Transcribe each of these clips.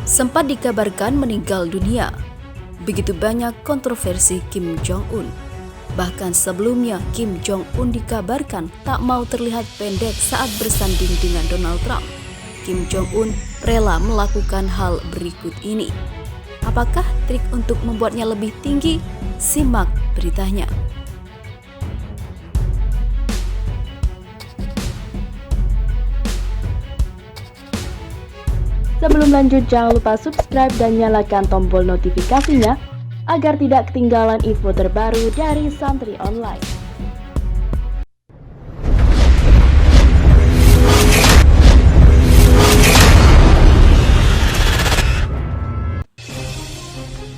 sempat dikabarkan meninggal dunia. Begitu banyak kontroversi Kim Jong-un. Bahkan sebelumnya Kim Jong-un dikabarkan tak mau terlihat pendek saat bersanding dengan Donald Trump. Kim Jong-un rela melakukan hal berikut ini. Apakah trik untuk membuatnya lebih tinggi? Simak beritanya. Sebelum lanjut, jangan lupa subscribe dan nyalakan tombol notifikasinya agar tidak ketinggalan info terbaru dari Santri Online.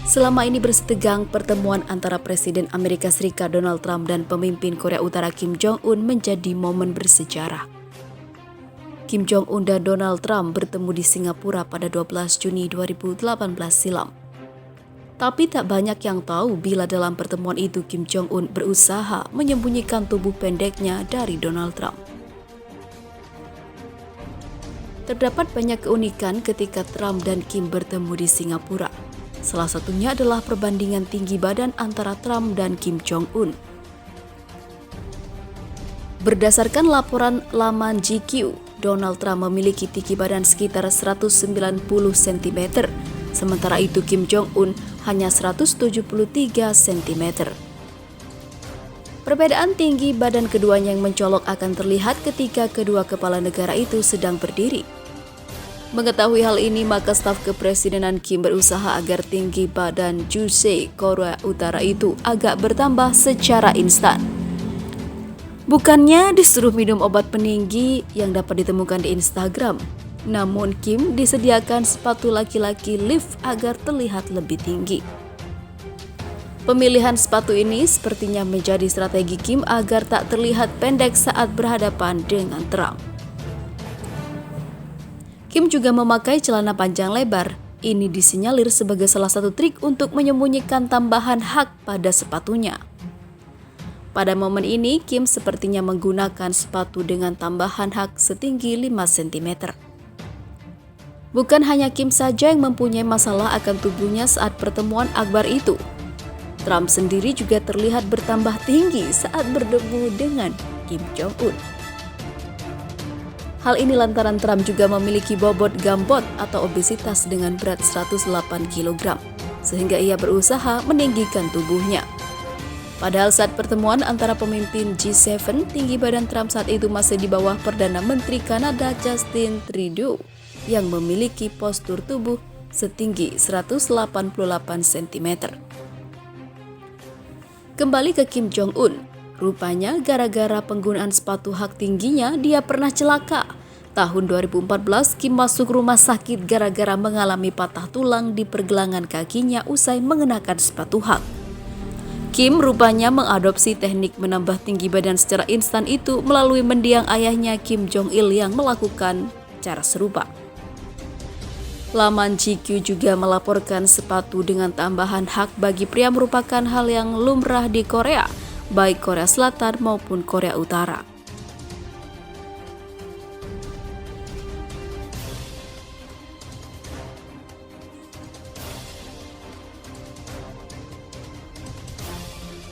Selama ini bersetegang pertemuan antara Presiden Amerika Serikat Donald Trump dan pemimpin Korea Utara Kim Jong-un menjadi momen bersejarah. Kim Jong-un dan Donald Trump bertemu di Singapura pada 12 Juni 2018 silam. Tapi tak banyak yang tahu bila dalam pertemuan itu Kim Jong-un berusaha menyembunyikan tubuh pendeknya dari Donald Trump. Terdapat banyak keunikan ketika Trump dan Kim bertemu di Singapura. Salah satunya adalah perbandingan tinggi badan antara Trump dan Kim Jong-un. Berdasarkan laporan laman GQ, Donald Trump memiliki tinggi badan sekitar 190 cm, sementara itu Kim Jong-un hanya 173 cm. Perbedaan tinggi badan keduanya yang mencolok akan terlihat ketika kedua kepala negara itu sedang berdiri. Mengetahui hal ini, maka staf kepresidenan Kim berusaha agar tinggi badan Juche Korea Utara itu agak bertambah secara instan. Bukannya disuruh minum obat peninggi yang dapat ditemukan di Instagram, namun Kim disediakan sepatu laki-laki lift agar terlihat lebih tinggi. Pemilihan sepatu ini sepertinya menjadi strategi Kim agar tak terlihat pendek saat berhadapan dengan Trump. Kim juga memakai celana panjang lebar. Ini disinyalir sebagai salah satu trik untuk menyembunyikan tambahan hak pada sepatunya. Pada momen ini, Kim sepertinya menggunakan sepatu dengan tambahan hak setinggi 5 cm. Bukan hanya Kim saja yang mempunyai masalah akan tubuhnya saat pertemuan akbar itu. Trump sendiri juga terlihat bertambah tinggi saat bertemu dengan Kim Jong-un. Hal ini lantaran Trump juga memiliki bobot gambot atau obesitas dengan berat 108 kg, sehingga ia berusaha meninggikan tubuhnya. Padahal saat pertemuan antara pemimpin G7, tinggi badan Trump saat itu masih di bawah Perdana Menteri Kanada Justin Trudeau yang memiliki postur tubuh setinggi 188 cm. Kembali ke Kim Jong-un, rupanya gara-gara penggunaan sepatu hak tingginya dia pernah celaka. Tahun 2014, Kim masuk rumah sakit gara-gara mengalami patah tulang di pergelangan kakinya usai mengenakan sepatu hak. Kim rupanya mengadopsi teknik menambah tinggi badan secara instan itu melalui mendiang ayahnya Kim Jong-il yang melakukan cara serupa. Laman GQ juga melaporkan sepatu dengan tambahan hak bagi pria merupakan hal yang lumrah di Korea, baik Korea Selatan maupun Korea Utara.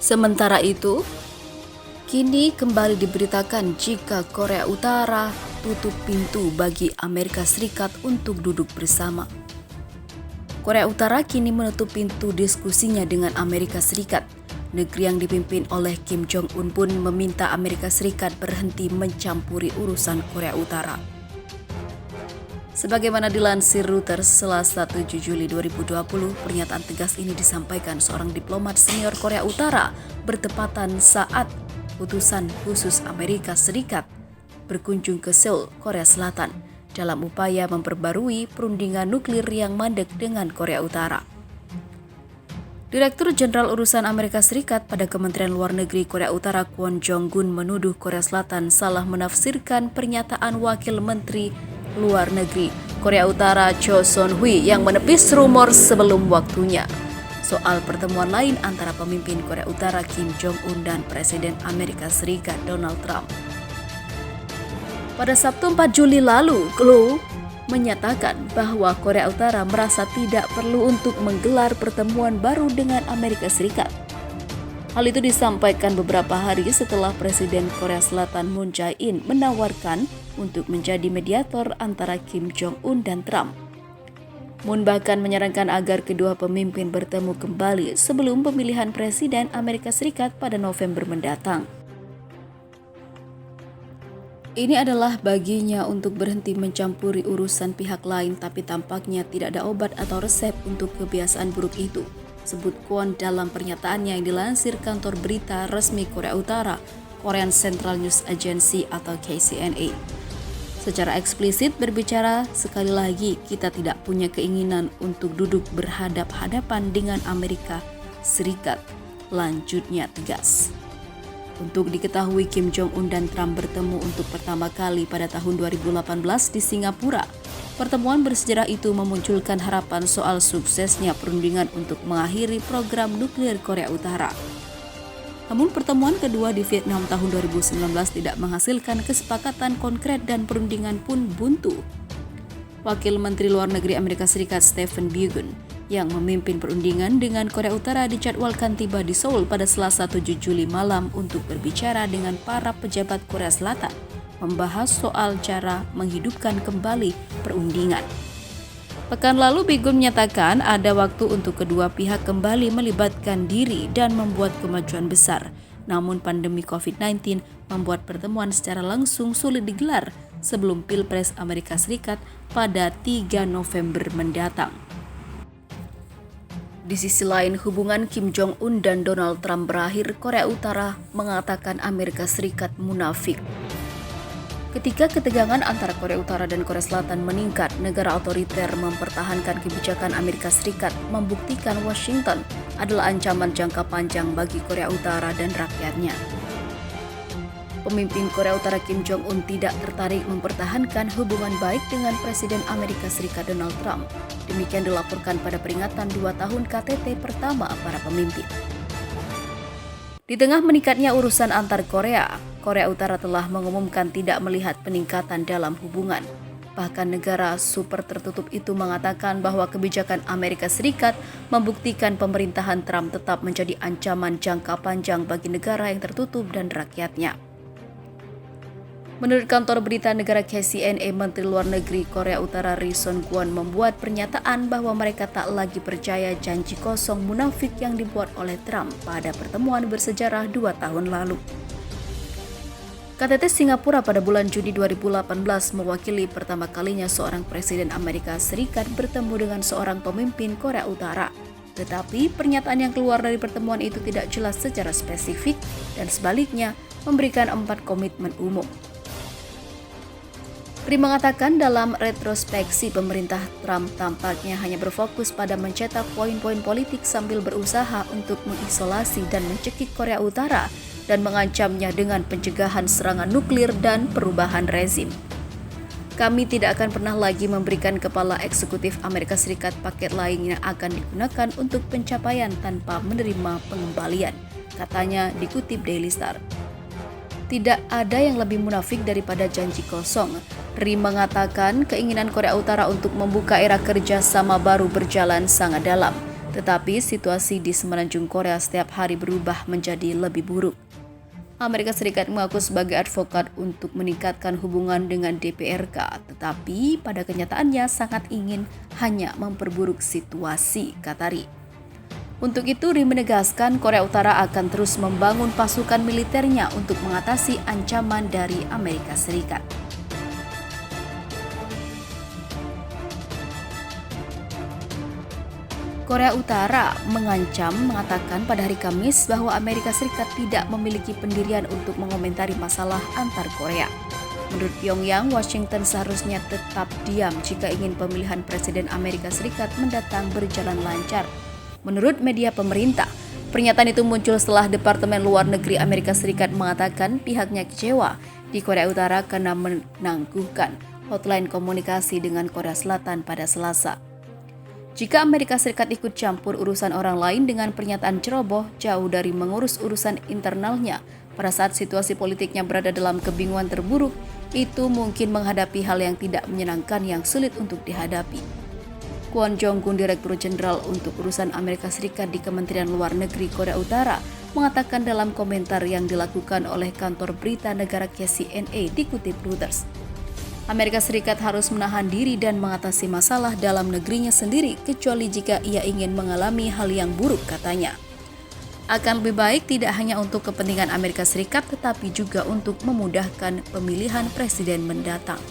Sementara itu, kini kembali diberitakan jika Korea Utara tutup pintu bagi Amerika Serikat untuk duduk bersama. Korea Utara kini menutup pintu diskusinya dengan Amerika Serikat. Negeri yang dipimpin oleh Kim Jong-un pun meminta Amerika Serikat berhenti mencampuri urusan Korea Utara. Sebagaimana dilansir Reuters, Selasa 7 Juli 2020, pernyataan tegas ini disampaikan seorang diplomat senior Korea Utara bertepatan saat utusan khusus Amerika Serikat berkunjung ke Seoul, Korea Selatan, dalam upaya memperbarui perundingan nuklir yang mandek dengan Korea Utara. Direktur Jenderal Urusan Amerika Serikat pada Kementerian Luar Negeri Korea Utara Kwon Jong-gun menuduh Korea Selatan salah menafsirkan pernyataan Wakil Menteri Luar Negeri Korea Utara Cho Son-hui yang menepis rumor sebelum waktunya soal pertemuan lain antara pemimpin Korea Utara Kim Jong-un dan Presiden Amerika Serikat Donald Trump. Pada Sabtu 4 Juli lalu, menyatakan bahwa Korea Utara merasa tidak perlu untuk menggelar pertemuan baru dengan Amerika Serikat. Hal itu disampaikan beberapa hari setelah Presiden Korea Selatan Moon Jae-in menawarkan untuk menjadi mediator antara Kim Jong-un dan Trump. Moon bahkan menyarankan agar kedua pemimpin bertemu kembali sebelum pemilihan Presiden Amerika Serikat pada November mendatang. Ini adalah baginya untuk berhenti mencampuri urusan pihak lain, tapi tampaknya tidak ada obat atau resep untuk kebiasaan buruk itu, sebut Kwon dalam pernyataannya yang dilansir kantor berita resmi Korea Utara, Korean Central News Agency atau KCNA. Secara eksplisit berbicara, sekali lagi kita tidak punya keinginan untuk duduk berhadap-hadapan dengan Amerika Serikat, lanjutnya tegas. Untuk diketahui, Kim Jong-un dan Trump bertemu untuk pertama kali pada tahun 2018 di Singapura. Pertemuan bersejarah itu memunculkan harapan soal suksesnya perundingan untuk mengakhiri program nuklir Korea Utara. Namun pertemuan kedua di Vietnam tahun 2019 tidak menghasilkan kesepakatan konkret dan perundingan pun buntu. Wakil Menteri Luar Negeri Amerika Serikat Stephen Biegun yang memimpin perundingan dengan Korea Utara dijadwalkan tiba di Seoul pada Selasa 7 Juli malam untuk berbicara dengan para pejabat Korea Selatan, membahas soal cara menghidupkan kembali perundingan. Pekan lalu Biegun menyatakan ada waktu untuk kedua pihak kembali melibatkan diri dan membuat kemajuan besar. Namun pandemi COVID-19 membuat pertemuan secara langsung sulit digelar sebelum Pilpres Amerika Serikat pada 3 November mendatang. Di sisi lain, hubungan Kim Jong-un dan Donald Trump berakhir. Korea Utara mengatakan Amerika Serikat munafik. Ketika ketegangan antara Korea Utara dan Korea Selatan meningkat, negara otoriter mempertahankan kebijakan Amerika Serikat membuktikan Washington adalah ancaman jangka panjang bagi Korea Utara dan rakyatnya. Pemimpin Korea Utara Kim Jong-un tidak tertarik mempertahankan hubungan baik dengan Presiden Amerika Serikat Donald Trump. Demikian dilaporkan pada peringatan 2 tahun KTT pertama para pemimpin. Di tengah meningkatnya urusan antar Korea Utara telah mengumumkan tidak melihat peningkatan dalam hubungan. Bahkan negara super tertutup itu mengatakan bahwa kebijakan Amerika Serikat membuktikan pemerintahan Trump tetap menjadi ancaman jangka panjang bagi negara yang tertutup dan rakyatnya. Menurut kantor berita negara KCNA, Menteri Luar Negeri Korea Utara Ri Son Kwon membuat pernyataan bahwa mereka tak lagi percaya janji kosong munafik yang dibuat oleh Trump pada pertemuan bersejarah 2 tahun lalu. KTT Singapura pada bulan Juni 2018 mewakili pertama kalinya seorang Presiden Amerika Serikat bertemu dengan seorang pemimpin Korea Utara. Tetapi pernyataan yang keluar dari pertemuan itu tidak jelas secara spesifik dan sebaliknya memberikan 4 komitmen umum. Ri mengatakan dalam retrospeksi pemerintah Trump tampaknya hanya berfokus pada mencetak poin-poin politik sambil berusaha untuk mengisolasi dan mencekik Korea Utara dan mengancamnya dengan pencegahan serangan nuklir dan perubahan rezim. Kami tidak akan pernah lagi memberikan kepala eksekutif Amerika Serikat paket lain yang akan digunakan untuk pencapaian tanpa menerima pengembalian, katanya dikutip Daily Star. Tidak ada yang lebih munafik daripada janji kosong. Ri mengatakan keinginan Korea Utara untuk membuka era kerjasama baru berjalan sangat dalam. Tetapi situasi di semenanjung Korea setiap hari berubah menjadi lebih buruk. Amerika Serikat mengaku sebagai advokat untuk meningkatkan hubungan dengan DPRK, tetapi pada kenyataannya sangat ingin hanya memperburuk situasi, kata Ri. Untuk itu, Ri menegaskan Korea Utara akan terus membangun pasukan militernya untuk mengatasi ancaman dari Amerika Serikat. Korea Utara mengatakan pada hari Kamis bahwa Amerika Serikat tidak memiliki pendirian untuk mengomentari masalah antar Korea. Menurut Pyongyang, Washington seharusnya tetap diam jika ingin pemilihan Presiden Amerika Serikat mendatang berjalan lancar. Menurut media pemerintah, pernyataan itu muncul setelah Departemen Luar Negeri Amerika Serikat mengatakan pihaknya kecewa di Korea Utara karena menangguhkan hotline komunikasi dengan Korea Selatan pada Selasa. Jika Amerika Serikat ikut campur urusan orang lain dengan pernyataan ceroboh jauh dari mengurus urusan internalnya, Pada saat situasi politiknya berada dalam kebingungan terburuk, itu mungkin menghadapi hal yang tidak menyenangkan yang sulit untuk dihadapi. Kwon Jong-gun, Direktur Jenderal untuk Urusan Amerika Serikat di Kementerian Luar Negeri Korea Utara, mengatakan dalam komentar yang dilakukan oleh kantor berita negara KCNA dikutip Reuters. Amerika Serikat harus menahan diri dan mengatasi masalah dalam negerinya sendiri kecuali jika ia ingin mengalami hal yang buruk, katanya. Akan lebih baik tidak hanya untuk kepentingan Amerika Serikat tetapi juga untuk memudahkan pemilihan presiden mendatang.